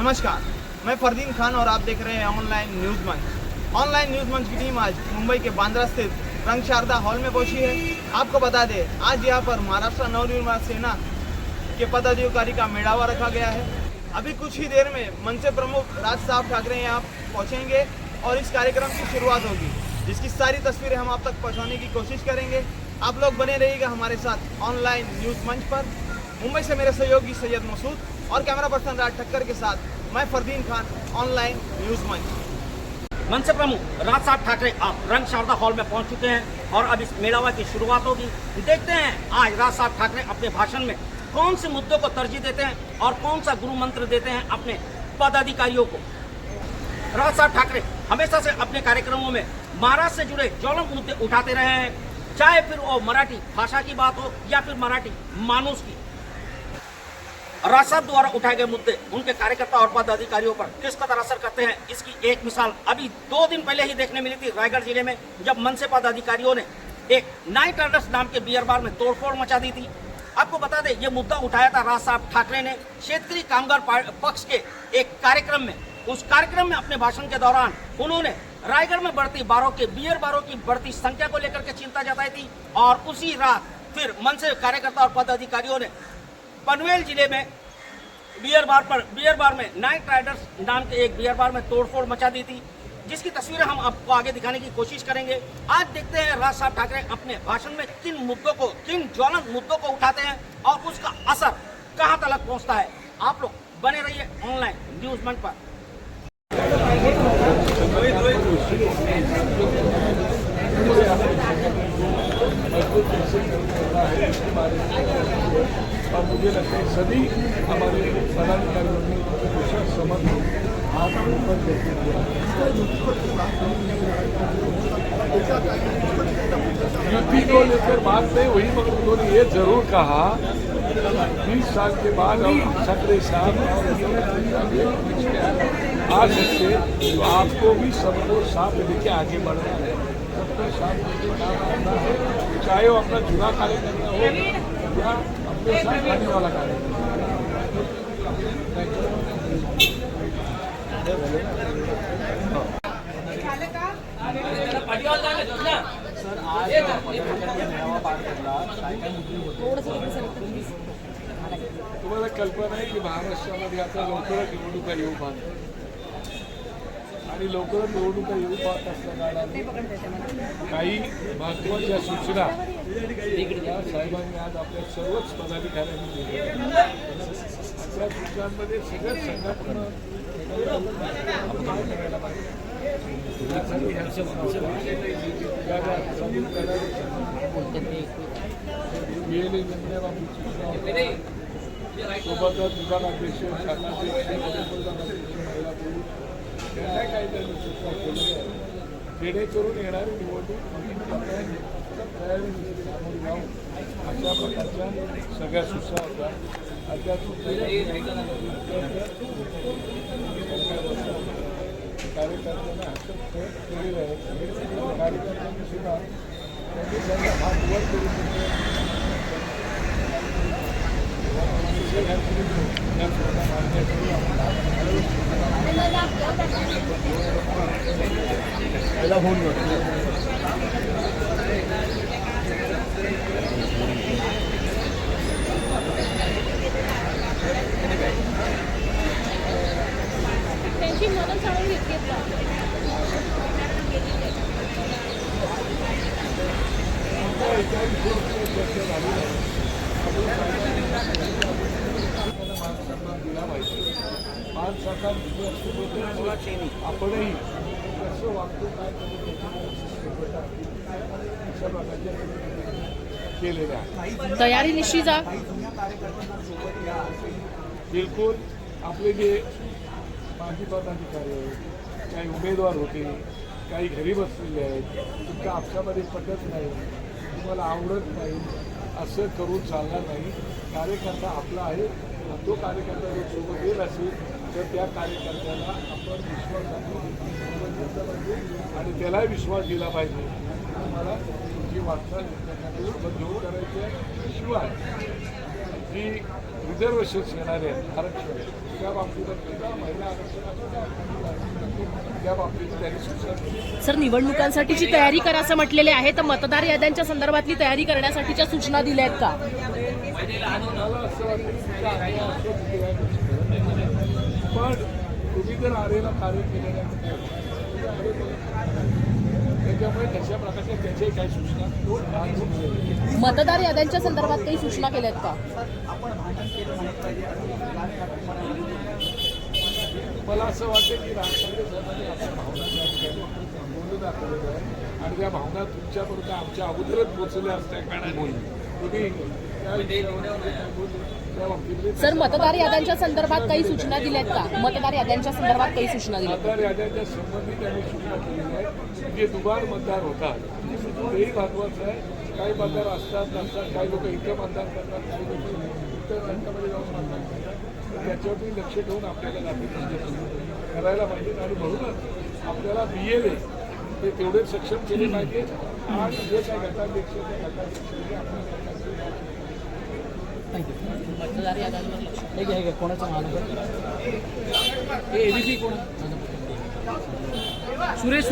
नमस्कार, मैं फरदीन खान और आप देख रहे हैं ऑनलाइन न्यूज़ मंच। ऑनलाइन न्यूज़ मंच की टीम आज मुंबई के बांद्रा स्थित रंग शारदा हॉल में पहुंची है। आपको बता दें, आज यहां पर महाराष्ट्र नवनिर्माण सेना के पदाधिकारी का मेड़ावा रखा गया है। अभी कुछ ही देर में मनसे प्रमुख राज साहब ठाकरे यहाँ पहुँचेंगे और इस कार्यक्रम की शुरुआत होगी, जिसकी सारी तस्वीरें हम आप तक पहुँचाने की कोशिश करेंगे। आप लोग बने रहिएगा हमारे साथ ऑनलाइन न्यूज़ मंच पर। मुंबई से मेरे सहयोगी सैयद मसूद और कैमरा पर्सन राज ठक्कर के साथ मैं फरदीन खान, ऑनलाइन न्यूज़ मंच। मनसे प्रमुख राज साहब ठाकरे आप रंग शारदा हॉल में पहुंच चुके हैं और अब इस मेड़ावा की शुरुआत होगी। देखते हैं आज राज साहब ठाकरे अपने भाषण में कौन से मुद्दों को तरजीह देते हैं और कौन सा गुरु मंत्र देते हैं अपने पदाधिकारियों को। राज साहब ठाकरे हमेशा से अपने कार्यक्रमों में महाराष्ट्र से जुड़े ज्वलंत मुद्दे उठाते रहे हैं, चाहे फिर वो मराठी भाषा की बात हो या फिर मराठी मानुस की। राज साहब द्वारा उठाए गए मुद्दे उनके कार्यकर्ता और पदाधिकारियों पर किस कदर असर करते हैं, इसकी एक मिसाल अभी 2 दिन पहले ही देखने मिली थी रायगढ़ जिले में, जब मनसे पदाधिकारियों ने एक नाइट राइडर्स नाम के बियर बार में तोड़फोड़ मचा दी थी। आपको बता दें, ये मुद्दा उठाया था राज साहब ठाकरे ने क्षेत्रीय कामगार पक्ष के एक कार्यक्रम में। उस कार्यक्रम में अपने भाषण के दौरान उन्होंने रायगढ़ में बढ़ती बियर बारों की बढ़ती संख्या को लेकर के चिंता जताई थी और उसी रात फिर मनसे कार्यकर्ता और पदाधिकारियों ने पनवेल जिले में बियर बार में नाइट राइडर्स नाम के एक बियर बार में तोड़फोड़ मचा दी थी, जिसकी तस्वीरें हम आपको आगे दिखाने की कोशिश करेंगे। आज देखते हैं राज साहब ठाकरे अपने भाषण में किन ज्वलंत मुद्दों को उठाते हैं और उसका असर कहां तक पहुंचता है। आप लोग बने रहिए ऑनलाइन न्यूज़ मंच पर। और मुझे लगता है सभी हमारे पदाधिकारियों ने कुशल समर्थ हाथ ऊपर लेके युद्धि को लेकर बात नहीं हुई, मगर उन्होंने ये जरूर कहा 20 साल के बाद हम ठाकरे साहब आ सकते तो आपको भी सबको साथ लेके आगे बढ़ना है, सबको साथ लेके काम करना है, चाहे वो अपना चुनाव कार्य करना हो या अपने साथ आने वाला कार्य। सर, आज मेळावा पार पडला, तुम्हाला कल्पना आहे की महाराष्ट्रामध्ये आता लवकरच निवडणुका येऊ पाहतात आणि लवकरच निवडणुका येऊ पाहत असताना काही महत्त्वाच्या सूचना या साहेबांनी आज आपल्या सर्वच पदाधिकाऱ्यांनी दिल्या। त्या सूचनांमध्ये सगळ्याच संघटना करायला पाहिजे, सोबतच विभागाध्यक्ष, शाखाध्यक्ष, महिला पोलीस त्यांना काहीतरी सूचना केलेल्या आहे, जेणेकरून येणारी निवडणूक तयारी सामोरी जाऊन अशा प्रकारच्या सगळ्या सूचना होत्या। अशा कार्यकर्त्यांना हस्तक्षेप केलेले आहेत। कार्यकर्त्यांनी सुद्धा त्यांनी त्यांना भाग वर करून त्यांची मदत जाणून घेतली। आपणही कसं वागतो काय केलेल्या आहे। तयारी निश्चित बिलकुल आपले जे माजी पदाधिकारी आहेत, काही उमेदवार होते, काही घरी बसलेले आहेत, तुमच्या आपसामध्ये पटत नाही, तुम्हाला आवडत नाही, असं करून चालणार नाही। कार्यकर्ता आपला आहे, तो कार्यकर्ता जर सोबत येत असेल तर त्या कार्यकर्त्याला आपण विश्वासाने घेतलं पाहिजे आणि त्यालाही विश्वास दिला पाहिजे। मला तुमची वाटचाल घेऊन करायची आहे। शिवाय जी रिझर्वेशन्स येणारे आहेत आरक्षण त्या बाबतीत किंवा महिला आरक्षण त्या बाबतीत त्यांनी सूचना केली. सर निवडणुकांसाठीची तयारी करा असं म्हटलेले आहे, तर मतदार याद्यांच्या संदर्भातली तयारी करण्यासाठीच्या सूचना दिल्या आहेत का? मला असं वाटतं की तुमचा आग्रह असतो तिथे काय गोष्टी पण तुम्ही जर आरेला कार्य केलेलं आहे त्याच्यामुळे तशा प्रकारच्या त्याच्याही काही सूचना मतदार याद्यांच्या संदर्भात काही सूचना केल्या आहेत का? मला असं वाटतं की राज ठाकरे साहेबांनी आपल्या भावना त्या ठिकाणी बोलून दाखवलेल्या आहे आणि त्या भावना तुमच्यापर्यंत आमच्या अगोदरच पोचल्या असत्या तुम्ही त्या विषयावर काय बोलले त्या बाबतीमध्ये सर मतदार याद्यांच्या संदर्भात काही सूचना दिल्या आहेत का? मतदार याद्यांच्या संदर्भात काही सूचना दिल्या आहेत? मतदार याद्यांच्या संबंधी त्यांनी सूचना केलेल्या आहे. जे दुबार मतदार होतात तेही महत्त्वाचं आहे. काही मतदार असतात नसतात, काही लोक इथं मतदान करतात, काही लोक इतर राज्यामध्ये जाऊन मतदान करतात. त्याच्यावरती लक्ष ठेवून आपल्याला जातीय करायला पाहिजे आणि म्हणूनच आपल्याला BLA ते तेवढे सक्षम केले पाहिजे आणि जे काय गटाध्यक्ष त्या गटाध्यक्ष आपल्याला मतदार याद्यांवर कोणाचं नाव? एबीसी कोण? सुरेश